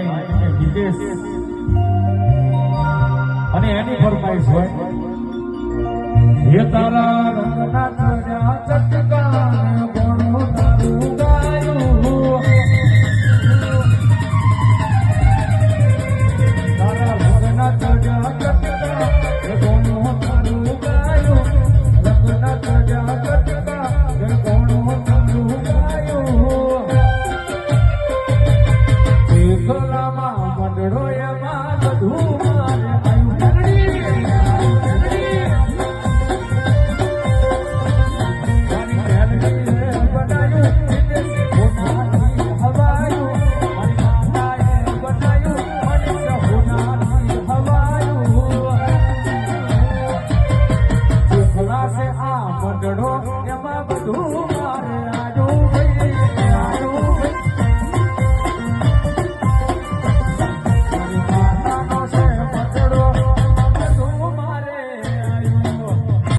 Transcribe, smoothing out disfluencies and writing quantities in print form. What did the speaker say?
ભાઈ વિદેશ અને એની ફરમાઈશ હોય હે તારા રંગના ચડ્યા ચટકા કોણો તારું ગાયું તારા રંગના ચડ્યા ચટકા કોણો તારું ગાયું રંગના ચડ્યા ચટકા કોણો તારું ગાયું એકલામાં મંડળોયા